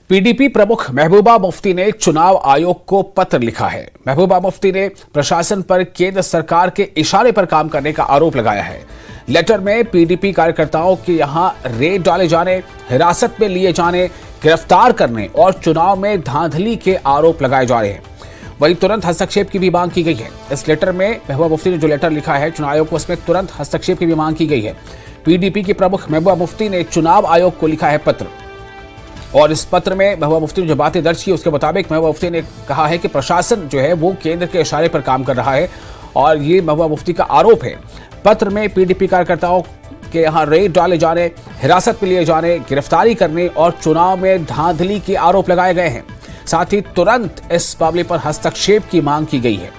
PDP प्रमुख महबूबा मुफ्ती ने चुनाव आयोग को पत्र लिखा है। महबूबा मुफ्ती ने प्रशासन पर केंद्र सरकार के इशारे पर काम करने का आरोप लगाया है। लेटर में पीडीपी कार्यकर्ताओं के यहां रेड डाले जाने, हिरासत में लिए जाने, गिरफ्तार करने और चुनाव में धांधली के आरोप लगाए जा रहे हैं। वहीं तुरंत हस्तक्षेप की भी मांग की गई है। इस लेटर में महबूबा मुफ्ती ने जो लेटर लिखा है चुनाव आयोग को, उसमें तुरंत हस्तक्षेप की भी मांग की गई है। पीडीपी की प्रमुख महबूबा मुफ्ती ने चुनाव आयोग को लिखा है पत्र, और इस पत्र में महबूबा मुफ्ती ने जो बातें दर्ज की उसके मुताबिक महबूबा मुफ्ती ने कहा है कि प्रशासन जो है वो केंद्र के इशारे पर काम कर रहा है, और ये महबूबा मुफ्ती का आरोप है। पत्र में पीडीपी कार्यकर्ताओं के यहाँ रेड डाले जाने, हिरासत में लिए जाने, गिरफ्तारी करने और चुनाव में धांधली के आरोप लगाए गए हैं। साथ ही तुरंत इस मामले पर हस्तक्षेप की मांग की गई है।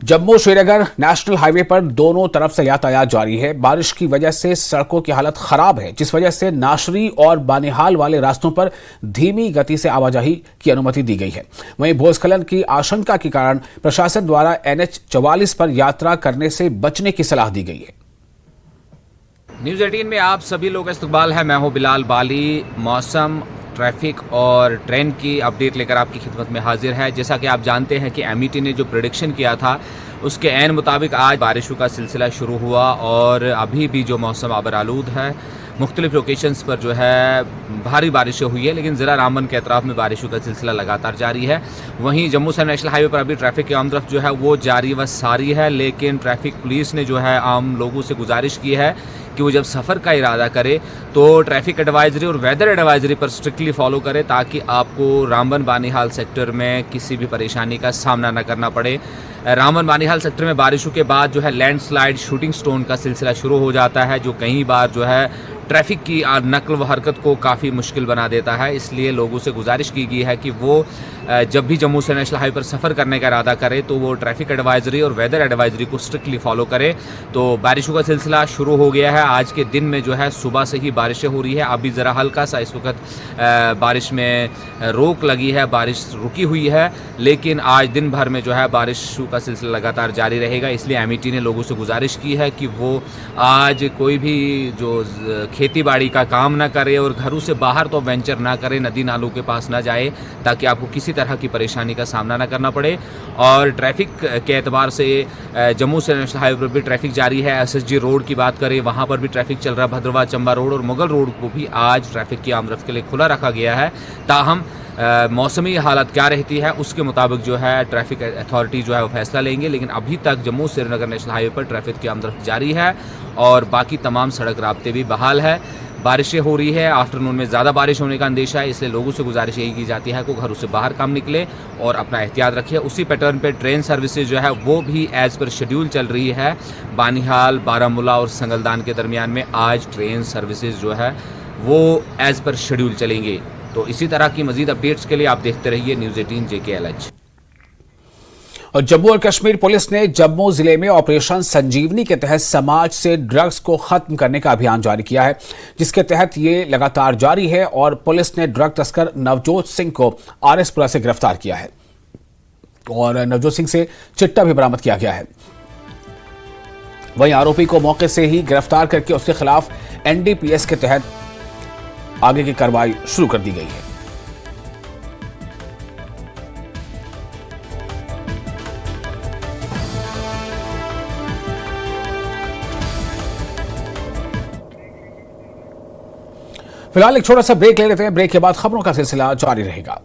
जम्मू श्रीनगर नेशनल हाईवे पर दोनों तरफ से यातायात जारी है। बारिश की वजह से सड़कों की हालत खराब है, जिस वजह से नाशरी और बानिहाल वाले रास्तों पर धीमी गति से आवाजाही की अनुमति दी गई है। वहीं भूस्खलन की आशंका के कारण प्रशासन द्वारा NH 44 पर यात्रा करने से बचने की सलाह दी गई है। न्यूज़ 18 में आप सभी लोग का इस्तकबाल है। मैं हूं बिलाल बाली। मौसम, ट्रैफिक और ट्रेन की अपडेट लेकर आपकी खिदमत में हाजिर है। जैसा कि आप जानते हैं कि MET ने जो प्रेडिक्शन किया था उसके ऐन मुताबिक आज बारिशों का सिलसिला शुरू हुआ, और अभी भी जो मौसम आबरालूद है, मुख्तलिफ लोकेशंस पर जो है भारी बारिशें हुई है, लेकिन ज़िला रामबन के अतराफ में बारिशों का सिलसिला लगातार जारी है। वहीं जम्मू से नेशनल हाईवे पर अभी ट्रैफिक की आमदरफ्त जो है वो जारी व सारी है, लेकिन ट्रैफिक पुलिस ने जो है आम लोगों से गुजारिश की है कि वो जब सफ़र का इरादा करे तो ट्रैफिक एडवाइजरी और वेदर एडवाइजरी पर स्ट्रिक्टली फॉलो करे, ताकि आपको रामबन बानिहाल सेक्टर में किसी भी परेशानी का सामना न करना पड़े। रामबन बानिहाल सेक्टर में बारिशों के बाद जो है लैंडस्लाइड, शूटिंग स्टोन का सिलसिला शुरू हो जाता है, जो कई बार जो है ट्रैफिक की नकल व हरकत को काफ़ी मुश्किल बना देता है। इसलिए लोगों से गुजारिश की गई है कि वो जब भी जम्मू से नेशनल हाईवे पर सफ़र करने का इरादा करे तो वो ट्रैफिक एडवाइजरी और वेदर एडवाइजरी को स्ट्रिक्टली फॉलो करे। तो बारिशों का सिलसिला शुरू हो गया है। आज के दिन में जो है सुबह से ही बारिशें हो रही है। अभी ज़रा हल्का सा इस वक्त बारिश में रोक लगी है, बारिश रुकी हुई है, लेकिन आज दिन भर में जो है बारिशों का सिलसिला लगातार जारी रहेगा। इसलिए MET ने लोगों से गुजारिश की है कि वो आज कोई भी जो खेती बाड़ी का काम ना करे और घरों से बाहर तो वेंचर ना करे, नदी नालों के पास ना जाए, ताकि आपको किसी तरह की परेशानी का सामना ना करना पड़े। और ट्रैफिक के एतबार से जम्मू से नेशनल हाईवे पर भी ट्रैफिक जारी है। SSG रोड की बात करें, वहाँ पर भी ट्रैफिक चल रहा है। भद्रवाह चंबा रोड और मुगल रोड को भी आज ट्रैफिक की आमदरफ्त के लिए खुला रखा गया है। ताहम मौसमी हालत क्या रहती है उसके मुताबिक जो है ट्रैफिक अथॉरिटी जो है वो फैसला लेंगे, लेकिन अभी तक जम्मू श्रीनगर नेशनल हाईवे पर ट्रैफिक की आमदरफ्त जारी है और बाकी तमाम सड़क राब्ते भी बहाल है। बारिशें हो रही है, आफ्टरनून में ज़्यादा बारिश होने का अंदेशा है, इसलिए लोगों से गुजारिश यही की जाती है कि घरों से बाहर कम निकले और अपना एहतियात रखिए। उसी पैटर्न पे ट्रेन सर्विसेज जो है वो भी एज़ पर शेड्यूल चल रही है। बानिहाल, बारामूला और संगलदान के दरमियान में आज ट्रेन सर्विसेज जो है वो एज़ पर शेड्यूल चलेंगे। तो इसी तरह की मजीद अपडेट्स के लिए आप देखते रहिए न्यूज़ 18 JKLH। और जम्मू और कश्मीर पुलिस ने जम्मू जिले में ऑपरेशन संजीवनी के तहत समाज से ड्रग्स को खत्म करने का अभियान जारी किया है, जिसके तहत ये लगातार जारी है। और पुलिस ने ड्रग तस्कर नवजोत सिंह को RSपुरा से गिरफ्तार किया है और नवजोत सिंह से चिट्टा भी बरामद किया गया है। वहीं आरोपी को मौके से ही गिरफ्तार करके उसके खिलाफ NDPS के तहत आगे की कार्रवाई शुरू कर दी गई है। फिलहाल एक छोटा सा ब्रेक ले लेते हैं। ब्रेक के बाद खबरों का सिलसिला जारी रहेगा।